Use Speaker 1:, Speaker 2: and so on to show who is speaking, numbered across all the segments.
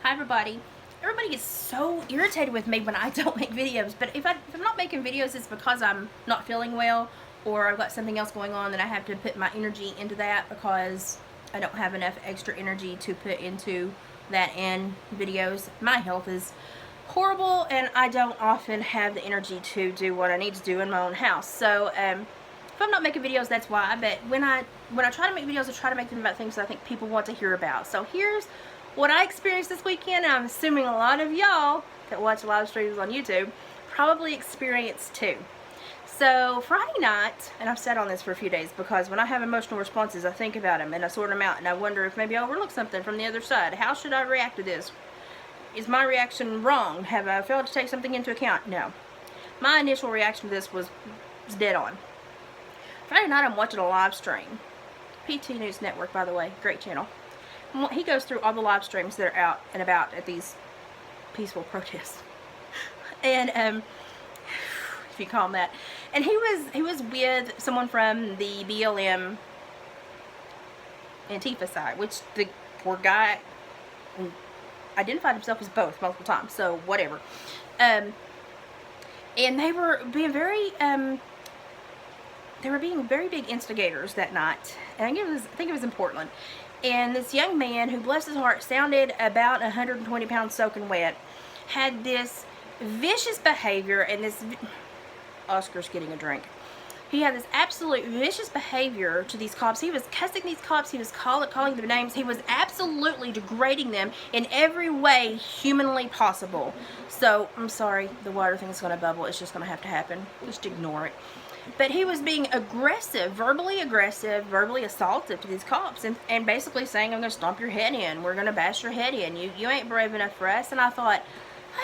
Speaker 1: Hi everybody. Everybody gets so irritated with me when I don't make videos, but if I'm not making videos, it's because I'm not feeling well or I've got something else going on that I have to put my energy into that because I don't have enough extra energy to put into that and videos. My health is horrible and I don't often have the energy to do what I need to do in my own house. So if I'm not making videos, that's why. But when I try to make videos, I try to make them about things that I think people want to hear about. So here's what I experienced this weekend, and I'm assuming a lot of y'all that watch live streams on YouTube probably experienced too. So Friday night, and I've sat on this for a few days because when I have emotional responses, I think about them and I sort them out, and I wonder if maybe I overlooked something from the other side. How should I react to this? Is my reaction wrong? Have I failed to take something into account? No. My initial reaction to this was dead on. Friday night, I'm watching a live stream. PT News Network, by the way, great channel. He goes through all the live streams that are out and about at these peaceful protests, and if you call them that. And he was with someone from the BLM Antifa side, which the poor guy identified himself as both multiple times. So whatever. And they were being very big instigators that night. And I think it was in Portland. And this young man, who, bless his heart, sounded about 120 pounds soaking wet, had this vicious behavior, and this... Oscar's getting a drink. He had this absolute vicious behavior to these cops. He was cussing these cops. He was calling them names. He was absolutely degrading them in every way humanly possible. So, I'm sorry, the water thing is going to bubble. It's just going to have to happen. Just ignore it. But he was being aggressive, verbally assaultive to these cops, and basically saying, I'm going to stomp your head in. We're going to bash your head in. You ain't brave enough for us. And I thought,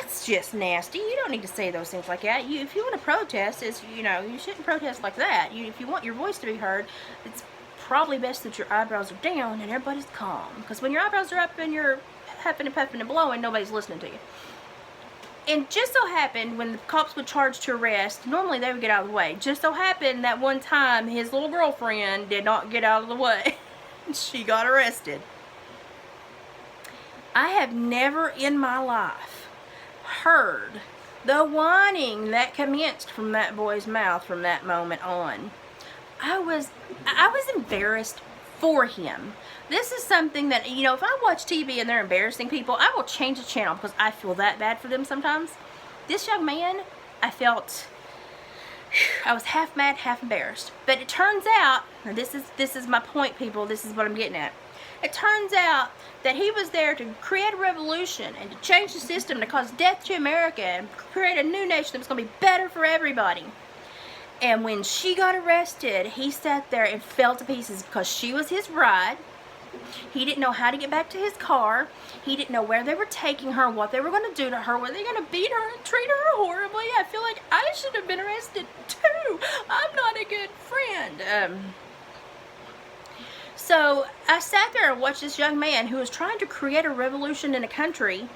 Speaker 1: that's just nasty. You don't need to say those things like that. If you want to protest, you shouldn't protest like that. If you want your voice to be heard, it's probably best that your eyebrows are down and everybody's calm. Because when your eyebrows are up and you're huffing and puffing and blowing, nobody's listening to you. And just so happened, when the cops would charge to arrest, normally they would get out of the way. Just so happened that one time, his little girlfriend did not get out of the way. She got arrested. I have never in my life heard the whining that commenced from that boy's mouth from that moment on. I was embarrassed for him. This is something that, if I watch TV and they're embarrassing people, I will change the channel because I feel that bad for them sometimes. This young man, I was half mad, half embarrassed. But it turns out, and this is my point, people, this is what I'm getting at. It turns out that he was there to create a revolution and to change the system, to cause death to America and create a new nation that was going to be better for everybody. And when she got arrested, he sat there and fell to pieces because she was his bride. He didn't know how to get back to his car. He didn't know where they were taking her, what they were going to do to her. Were they going to beat her and treat her horribly? I feel like I should have been arrested too. I'm not a good friend. So I sat there and watched this young man who was trying to create a revolution in a country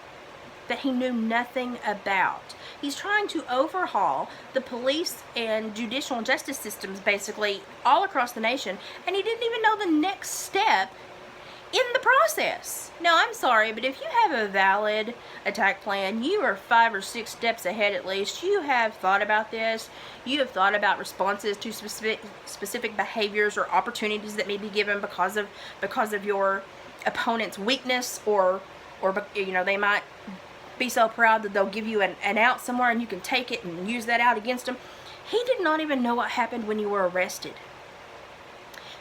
Speaker 1: that he knew nothing about. He's trying to overhaul the police and judicial justice systems basically all across the nation, and he didn't even know the next step in the process. Now, I'm sorry, but if you have a valid attack plan, you are 5 or 6 steps ahead at least. You have thought about this. You have thought about responses to specific behaviors or opportunities that may be given because of your opponent's weakness, or they might be so proud that they'll give you an out somewhere and you can take it and use that out against them. He did not even know what happened when you were arrested.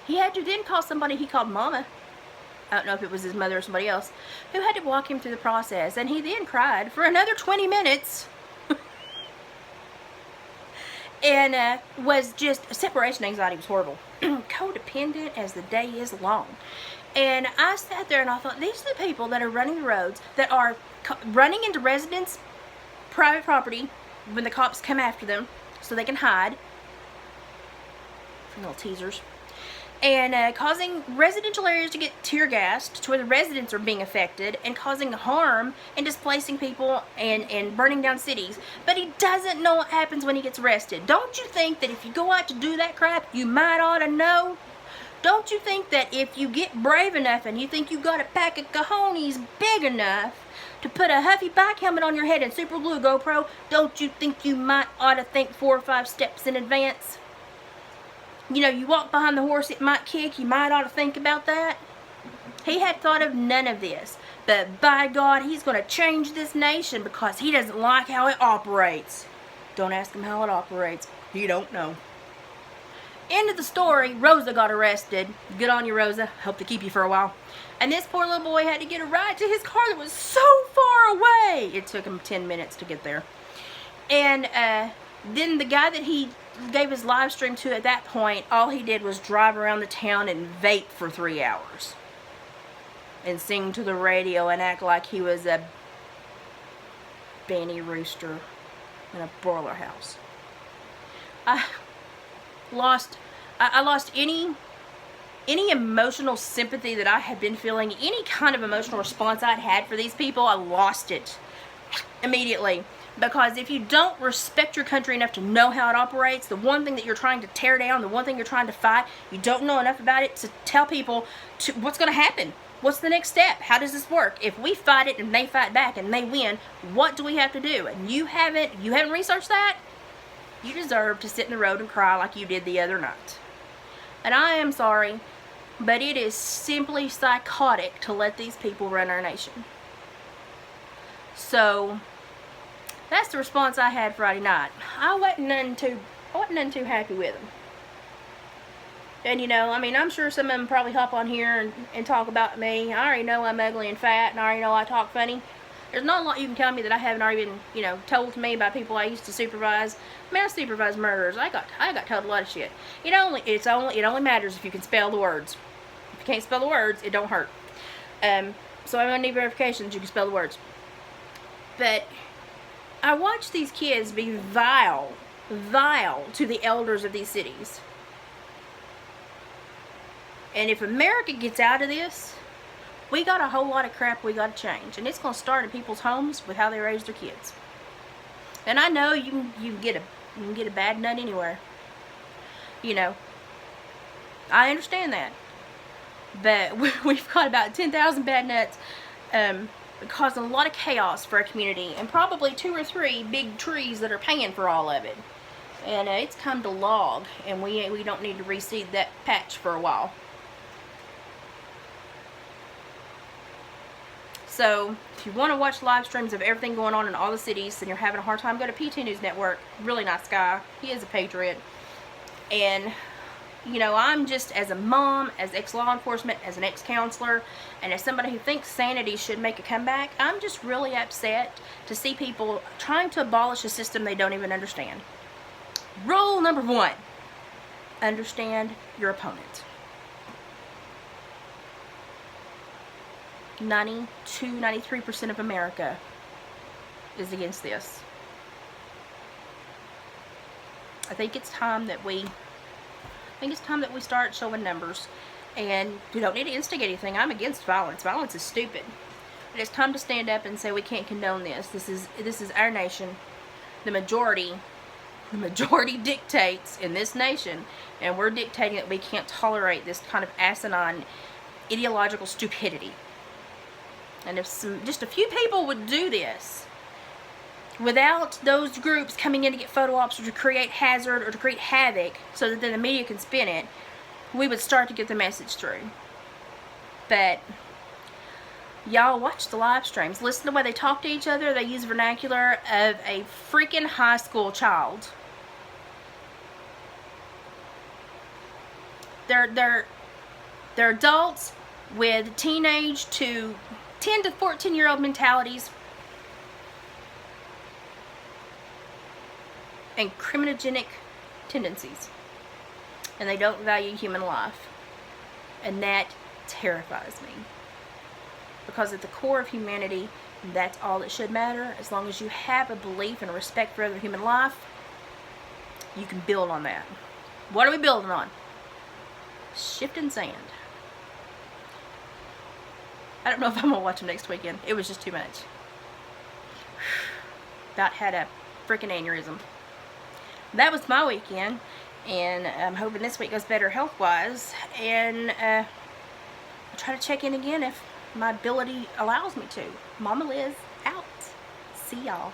Speaker 1: He had to then call somebody he called Mama. I don't know if it was his mother or somebody else, who had to walk him through the process. And he then cried for another 20 minutes. And was just, separation anxiety was horrible. Codependent as the day is long. And I sat there and I thought, these are the people that are running the roads, that are running into residents' private property when the cops come after them so they can hide. Little teasers. And causing residential areas to get tear gassed to where the residents are being affected, and causing harm and displacing people and burning down cities. But he doesn't know what happens when he gets arrested. Don't you think that if you go out to do that crap, you might ought to know? Don't you think that if you get brave enough and you think you got a pack of cojones big enough to put a Huffy bike helmet on your head and super glue GoPro, don't you think you might ought to think 4 or 5 steps in advance? You know, you walk behind the horse, it might kick, you might ought to think about that. He had thought of none of this, but by God, he's going to change this nation because he doesn't like how it operates. Don't ask him how it operates. He don't know. End of the story. Rosa got arrested. Good on you, Rosa. Hope to keep you for a while. And this poor little boy had to get a ride to his car that was so far away. It took him 10 minutes to get there. And then the guy that he gave his live stream to at that point, all he did was drive around the town and vape for 3 hours. And sing to the radio and act like he was a Benny Rooster in a broiler house. I lost any emotional sympathy that I had been feeling, any kind of emotional response I'd had for these people. I lost it immediately. Because if you don't respect your country enough to know how it operates, the one thing that you're trying to tear down, the one thing you're trying to fight, you don't know enough about it to tell people what's going to happen. What's the next step? How does this work? If we fight it and they fight back and they win, what do we have to do? And you haven't researched that? You deserve to sit in the road and cry like you did the other night. And I am sorry, but it is simply psychotic to let these people run our nation. So that's the response I had Friday night. I wasn't none too happy with them. And you know, I mean, I'm sure some of them probably hop on here and talk about me. I already know I'm ugly and fat, and I already know I talk funny. There's not a lot you can tell me that I haven't already been, you know, told to me by people I used to supervise. I mean, I supervised murderers. I got told a lot of shit. It only matters if you can spell the words. If you can't spell the words, it don't hurt. So I'm gonna need verification that you can spell the words. But I watched these kids be vile to the elders of these cities. And if America gets out of this, we got a whole lot of crap we got to change. And it's going to start in people's homes with how they raise their kids. And I know you can get a bad nut anywhere. You know, I understand that. But we've got about 10,000 bad nuts causing a lot of chaos for our community. And probably 2 or 3 big trees that are paying for all of it. And it's come to log. And we don't need to reseed that patch for a while. So, if you want to watch live streams of everything going on in all the cities and you're having a hard time, go to PT News Network. Really nice guy. He is a patriot. And, you know, I'm just, as a mom, as ex-law enforcement, as an ex-counselor, and as somebody who thinks sanity should make a comeback, I'm just really upset to see people trying to abolish a system they don't even understand. Rule number 1, understand your opponent. 93% of America is against this. I think it's time that we start showing numbers. And we don't need to instigate anything. I'm against violence. Violence is stupid. But it's time to stand up and say we can't condone this. This is our nation. The majority dictates in this nation, and we're dictating that we can't tolerate this kind of asinine ideological stupidity. And if just a few people would do this, without those groups coming in to get photo ops or to create hazard or to create havoc so that then the media can spin it, we would start to get the message through. But y'all watch the live streams. Listen to the way they talk to each other. They use vernacular of a freaking high school child. They're adults with teenage to 10 to 14-year-old mentalities and criminogenic tendencies. And they don't value human life. And that terrifies me. Because at the core of humanity, that's all that should matter. As long as you have a belief and a respect for other human life, you can build on that. What are we building on? Shifting sand. I don't know if I'm going to watch them next weekend. It was just too much. About had a freaking aneurysm. That was my weekend. And I'm hoping this week goes better health-wise. And I'll try to check in again if my ability allows me to. Mama Liz out. See y'all.